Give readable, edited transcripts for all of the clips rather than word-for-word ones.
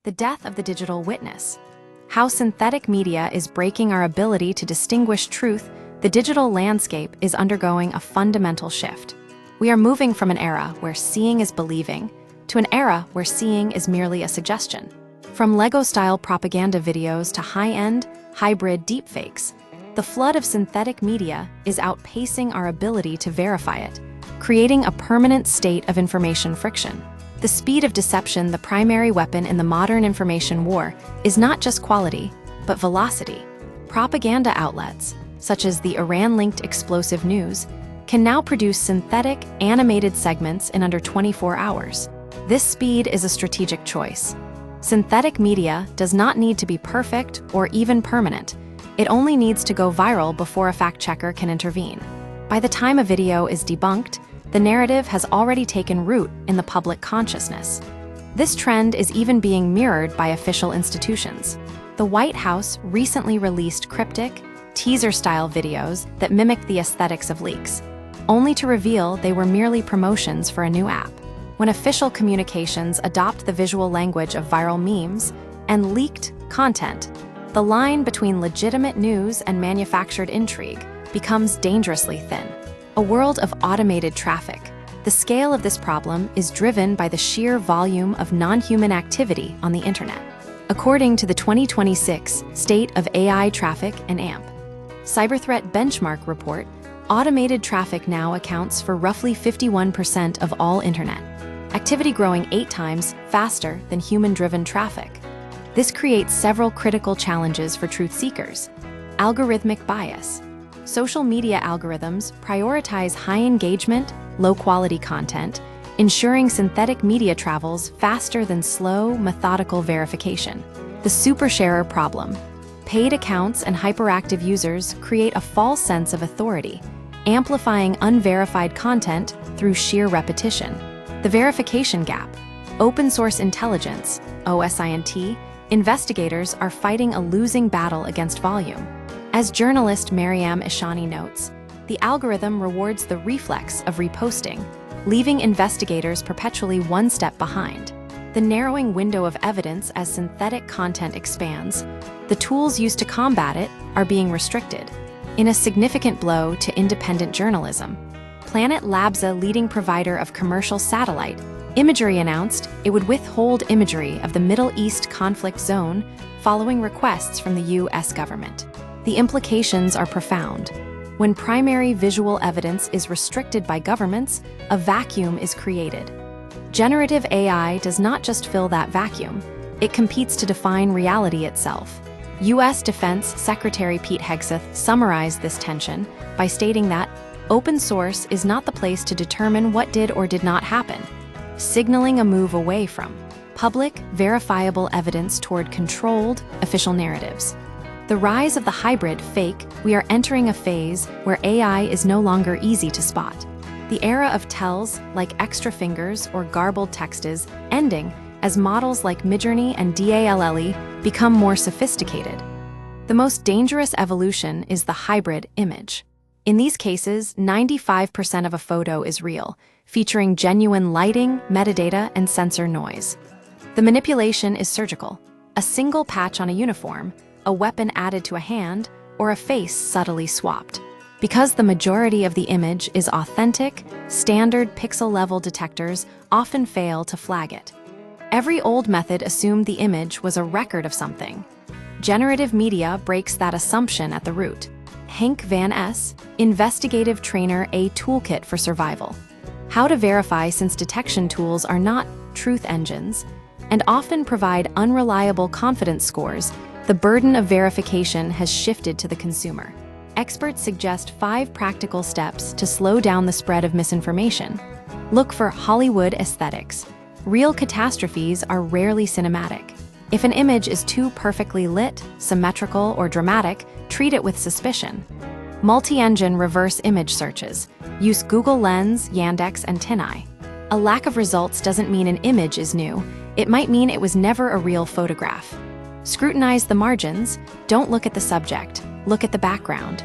The death of the digital witness. How synthetic media is breaking our ability to distinguish truth. The digital landscape is undergoing a fundamental shift. We are moving from an era where seeing is believing to an era where seeing is merely a suggestion. From Lego-style propaganda videos to high-end, hybrid deepfakes, the flood of synthetic media is outpacing our ability to verify it, creating a permanent state of information friction. The speed of deception, the primary weapon in the modern information war, is not just quality, but velocity. Propaganda outlets, such as the Iran-linked explosive news, can now produce synthetic, animated segments in under 24 hours. This speed is a strategic choice. Synthetic media does not need to be perfect or even permanent. It only needs to go viral before a fact-checker can intervene. By the time a video is debunked, the narrative has already taken root in the public consciousness. This trend is even being mirrored by official institutions. The White House recently released cryptic, teaser-style videos that mimicked the aesthetics of leaks, only to reveal they were merely promotions for a new app. When official communications adopt the visual language of viral memes and leaked content, the line between legitimate news and manufactured intrigue becomes dangerously thin. A world of automated traffic. The scale of this problem is driven by the sheer volume of non-human activity on the internet. According to the 2026 State of AI Traffic and AMP Cyberthreat Benchmark Report, automated traffic now accounts for roughly 51% of all internet activity, growing 8 times faster than human-driven traffic. This creates several critical challenges for truth seekers. Algorithmic bias. Social media algorithms prioritize high engagement, low-quality content, ensuring synthetic media travels faster than slow, methodical verification. The supersharer problem. Paid accounts and hyperactive users create a false sense of authority, amplifying unverified content through sheer repetition. The verification gap. Open source intelligence, OSINT, investigators are fighting a losing battle against volume. As journalist Maryam Ishani notes, the algorithm rewards the reflex of reposting, leaving investigators perpetually one step behind. The narrowing window of evidence as synthetic content expands, the tools used to combat it are being restricted. In a significant blow to independent journalism, Planet Labs, a leading provider of commercial satellite imagery, announced it would withhold imagery of the Middle East conflict zone following requests from the U.S. government. The implications are profound. When primary visual evidence is restricted by governments, a vacuum is created. Generative AI does not just fill that vacuum, it competes to define reality itself. U.S. Defense Secretary Pete Hegseth summarized this tension by stating that open source is not the place to determine what did or did not happen, signaling a move away from public, verifiable evidence toward controlled, official narratives. The rise of the hybrid fake. We are entering a phase where AI is no longer easy to spot. The era of tells like extra fingers or garbled text is ending as models like Midjourney and DALL-E become more sophisticated. The most dangerous evolution is the hybrid image. In these cases, 95% of a photo is real, featuring genuine lighting, metadata, and sensor noise. The manipulation is surgical. A single patch on a uniform, a weapon added to a hand, or a face subtly swapped. Because the majority of the image is authentic, standard pixel-level detectors often fail to flag it. Every old method assumed the image was a record of something. Generative media breaks that assumption at the root. Henk van Es, investigative trainer, A Toolkit for Survival. How to verify, since detection tools are not truth engines and often provide unreliable confidence scores, the burden of verification has shifted to the consumer. Experts suggest 5 practical steps to slow down the spread of misinformation. Look for Hollywood aesthetics. Real catastrophes are rarely cinematic. If an image is too perfectly lit, symmetrical, or dramatic, treat it with suspicion. Multi-engine reverse image searches. Use Google Lens, Yandex, and TinEye. A lack of results doesn't mean an image is new. It might mean it was never a real photograph. Scrutinize the margins. Don't look at the subject. Look at the background.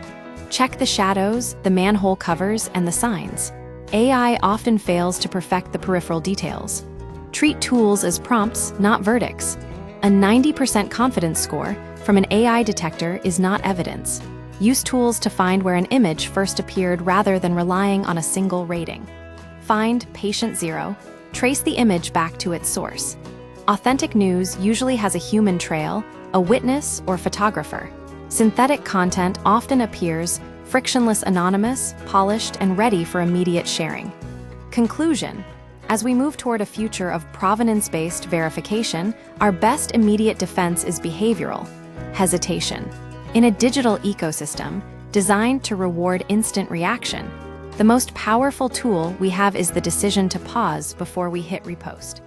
Check the shadows, the manhole covers, and the signs. AI often fails to perfect the peripheral details. Treat tools as prompts, not verdicts. A 90% confidence score from an AI detector is not evidence. Use tools to find where an image first appeared rather than relying on a single rating. Find patient zero, trace the image back to its source. Authentic news usually has a human trail, a witness, or photographer. Synthetic content often appears frictionless, anonymous, polished, and ready for immediate sharing. Conclusion: as we move toward a future of provenance-based verification, our best immediate defense is behavioral hesitation. In a digital ecosystem designed to reward instant reaction, the most powerful tool we have is the decision to pause before we hit repost.